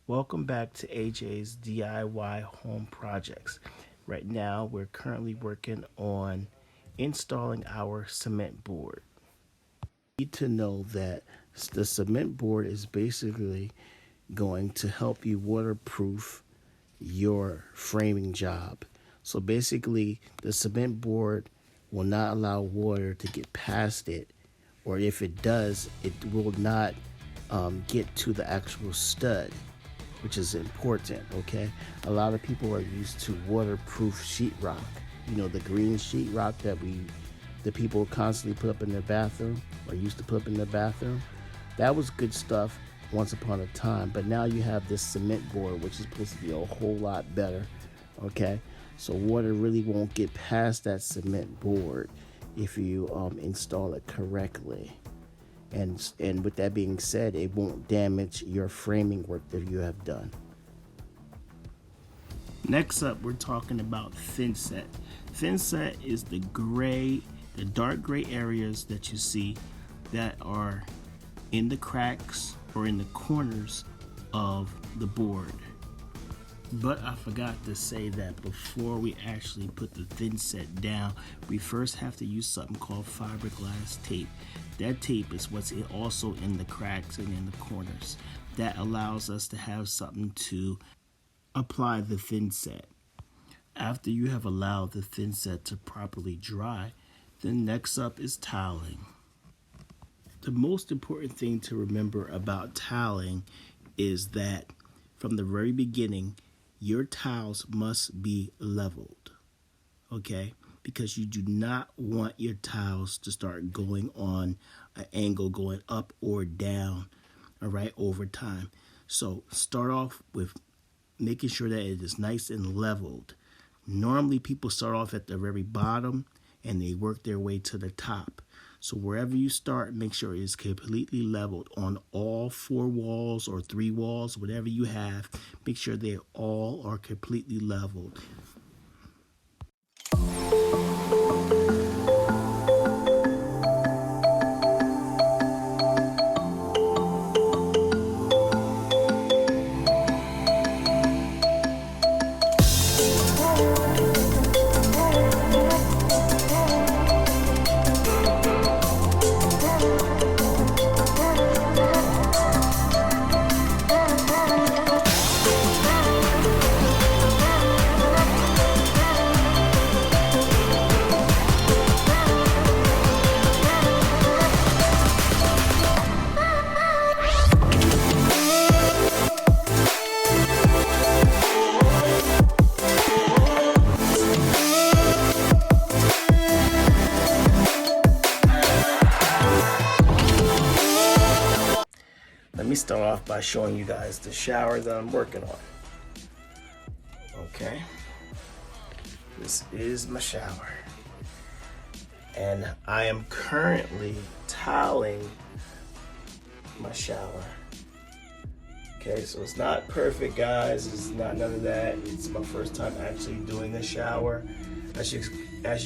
Welcome back to AJ's DIY Home Projects. Right now, we're currently working on installing our cement board. You need to know that the cement board is basically going to help you waterproof your framing job. So basically, the cement board will not allow water to get past it, or if it does, it will not get to the actual stud, which is important. Okay, a lot of people are used to waterproof sheetrock. You know, the green sheetrock the people constantly put up in their bathroom, or used to put up in their bathroom. That was good stuff once upon a time, but now you have this cement board, which is supposed to be a whole lot better. Okay, so water really won't get past that cement board if you install it correctly. And with that being said, it won't damage your framing work that you have done. Next up, we're talking about thinset. Thinset is the dark gray areas that you see that are in the cracks or in the corners of the board. But I forgot to say that before we actually put the thinset down, we first have to use something called fiberglass tape. That tape is what's also in the cracks and in the corners. That allows us to have something to apply the thinset. After you have allowed the thinset to properly dry, then next up is tiling. The most important thing to remember about tiling is that from the very beginning, your tiles must be leveled, okay? Because you do not want your tiles to start going on an angle, going up or down, all right, over time. So start off with making sure that it is nice and leveled. Normally people start off at the very bottom and they work their way to the top. So wherever you start, make sure it is completely leveled on all 4 walls or 3 walls, whatever you have. Make sure they all are completely leveled. Let me start off by showing you guys the shower that I'm working on. Okay, this is my shower, and I am currently tiling my shower. Okay, so it's not perfect, guys. It's not none of that. It's my first time actually doing a shower. As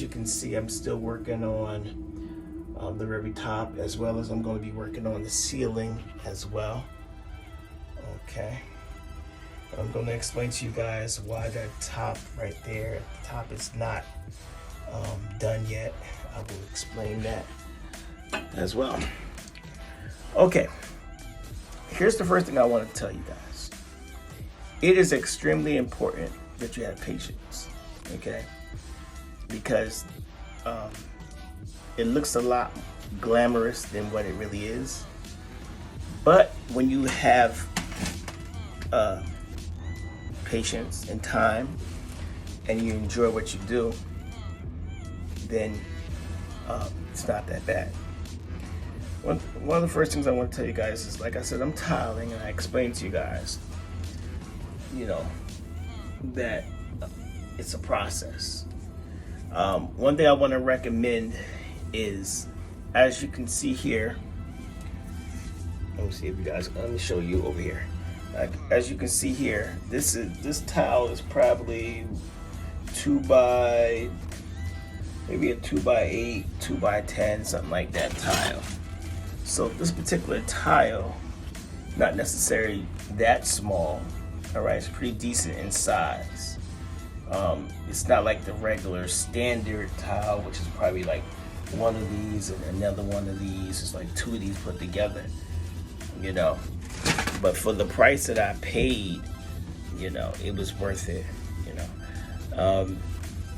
you can see, I'm still working on the very top, as well as I'm going to be working on the ceiling as well. Okay, I'm going to explain to you guys why that top right there at the top is not done yet. I will explain that as well. Okay, here's the first thing I want to tell you guys. It is extremely important that you have patience, okay? Because it looks a lot glamorous than what it really is. But when you have patience and time and you enjoy what you do, then it's not that bad. One of the first things I want to tell you guys is, like I said, I'm tiling, and I explained to you guys, you know, that it's a process. One thing I want to recommend is, as you can see here, let me show you over here. As you can see here, this tile is probably maybe a 2x8, 2x10, something like that tile. So this particular tile not necessarily that small. All right, it's pretty decent in size. It's not like the regular standard tile, which is probably like one of these and another one of these. It's like two of these put together, you know. But for the price that I paid, you know, it was worth it, you know.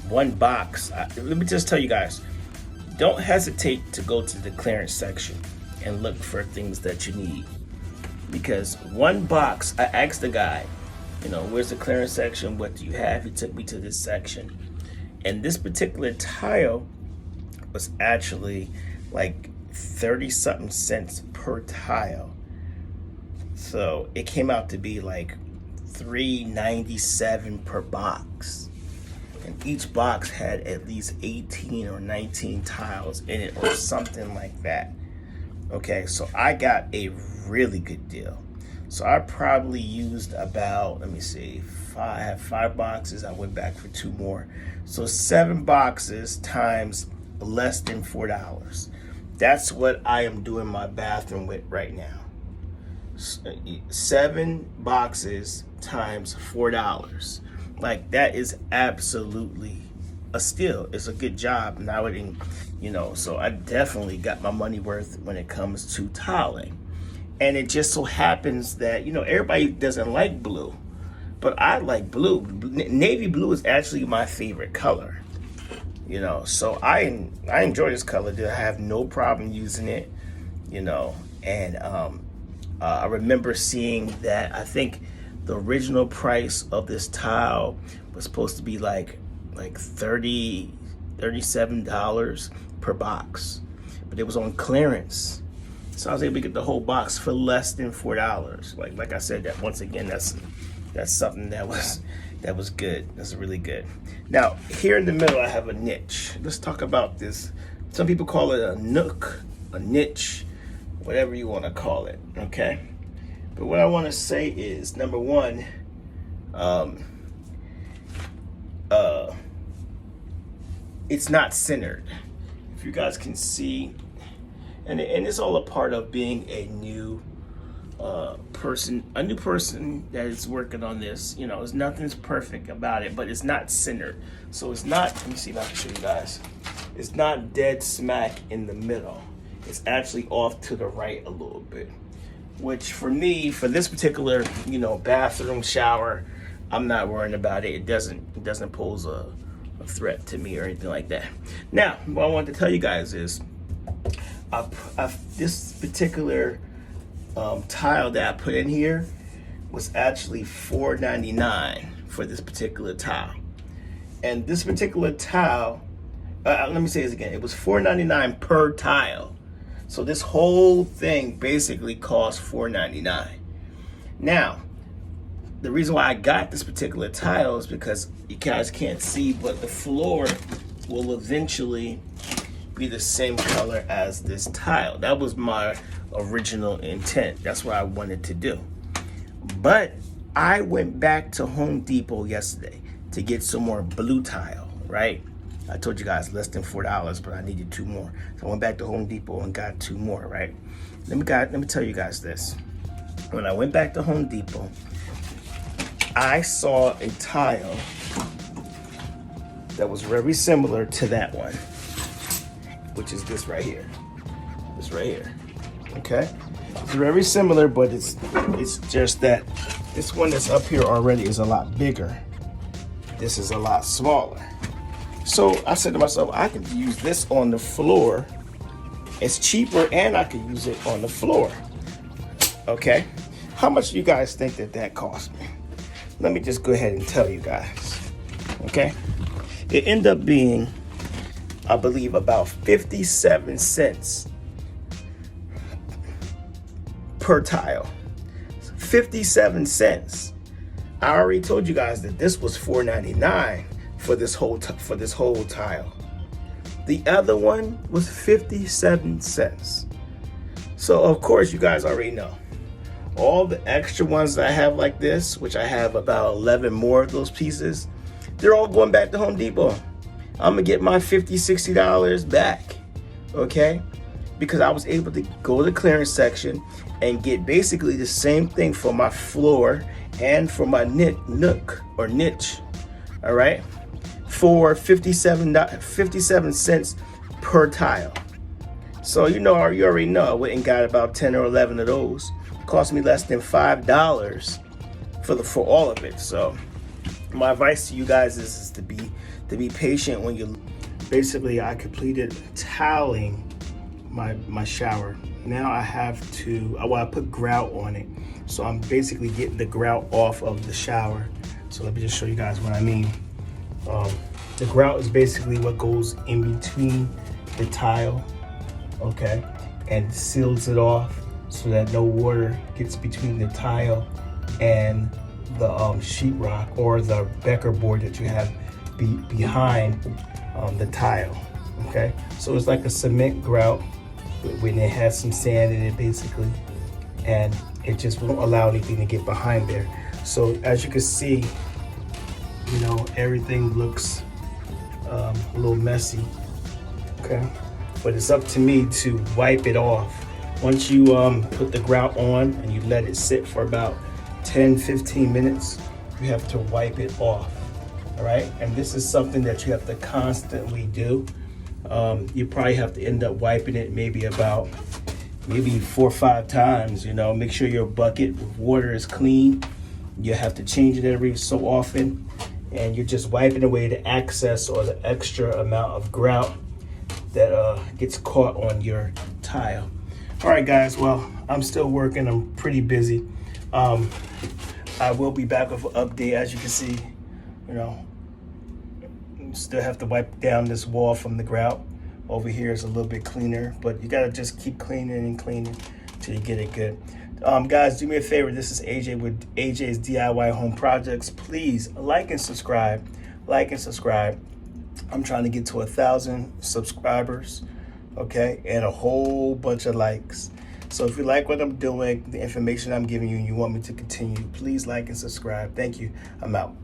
One box, let me just tell you guys, don't hesitate to go to the clearance section and look for things that you need. Because one box, I asked the guy, you know, where's the clearance section? What do you have? He took me to this section. And this particular tile was actually like 30-something cents per tile. So it came out to be like $3.97 per box. And each box had at least 18 or 19 tiles in it or something like that. Okay, so I got a really good deal. So I probably used about, let me see, I have 5 boxes. I went back for 2 more. So 7 boxes times less than $4. That's what I am doing my bathroom with right now. 7 boxes times $4. Like, that is absolutely a steal. It's a good job nowadays, you know. So I definitely got my money worth when it comes to tiling. And it just so happens that, you know, everybody doesn't like blue, but I like blue. Navy blue is actually my favorite color, you know. So I enjoy this color. I have no problem using it, you know. And I remember seeing that I think the original price of this tile was supposed to be like $37 per box, but it was on clearance. So I was able to get the whole box for less than $4. Like I said, that once again, that's something that was good. That's really good. Now here in the middle, I have a niche. Let's talk about this. Some people call it a nook, a niche, whatever you want to call it. Okay. But what I want to say is, number one, it's not centered. If you guys can see, and it's all a part of being a new person that is working on this. You know, nothing's perfect about it, but it's not centered. So it's not, let me see if I can show you guys. It's not dead smack in the middle. It's actually off to the right a little bit. Which for me, for this particular, you know, bathroom shower, I'm not worrying about it. It doesn't pose a threat to me or anything like that. Now, what I want to tell you guys is, this particular tile that I put in here was actually $4.99 for this particular tile. And this particular tile, let me say this again, it was $4.99 per tile. So this whole thing basically cost $4.99. Now, the reason why I got this particular tile is because you guys can't see, but the floor will eventually be the same color as this tile. That was my original intent. That's what I wanted to do. But I went back to Home Depot yesterday to get some more blue tile, right? I told you guys less than $4, but I needed 2 more. So I went back to Home Depot and got 2 more, right? Let me tell you guys this. When I went back to Home Depot, I saw a tile that was very similar to that one, which is this right here. This right here. Okay? It's very similar, but it's just that this one that's up here already is a lot bigger. This is a lot smaller. So I said to myself, I could use this on the floor. It's cheaper and I could use it on the floor. Okay? How much do you guys think that cost me? Let me just go ahead and tell you guys. Okay? It ended up being, I believe, about 57 cents per tile. 57 cents. I already told you guys that this was $4.99 for this whole tile. The other one was 57 cents. So of course you guys already know. All the extra ones that I have like this, which I have about 11 more of those pieces, they're all going back to Home Depot. I'm gonna get my $50, $60 back, okay? because I was able to go to the clearance section and get basically the same thing for my floor and for my nook or niche, all right, for 57 cents per tile. So you already know I went and got about 10 or 11 of those. It cost me less than $5 for all of it. So my advice to you guys is to be patient when you. Basically, I completed toweling my shower. Now I have to, I put grout on it. So I'm basically getting the grout off of the shower. So let me just show you guys what I mean. The grout is basically what goes in between the tile, okay, and seals it off so that no water gets between the tile and the sheetrock or the Becker board that you have behind the tile, okay? So it's like a cement grout when it has some sand in it basically, and it just won't allow anything to get behind there. So as you can see, everything looks a little messy, okay? But it's up to me to wipe it off. Once you put the grout on and you let it sit for about 10-15 minutes, you have to wipe it off, all right? And this is something that you have to constantly do. You probably have to end up wiping it maybe 4 or 5 times, Make sure your bucket with water is clean. You have to change it every so often, and you're just wiping away the excess or the extra amount of grout that gets caught on your tile. All right, guys, well, I'm still working. I'm pretty busy. I will be back with an update. As you can see, still have to wipe down this wall from the grout. Over here is a little bit cleaner, but you gotta just keep cleaning and cleaning till you get it good. Guys, do me a favor. This is AJ with AJ's DIY Home Projects. Please like and subscribe. I'm trying to get to 1,000 subscribers, okay, and a whole bunch of likes. So if you like what I'm doing, the information I'm giving you, and you want me to continue, please like and subscribe. Thank you. I'm out.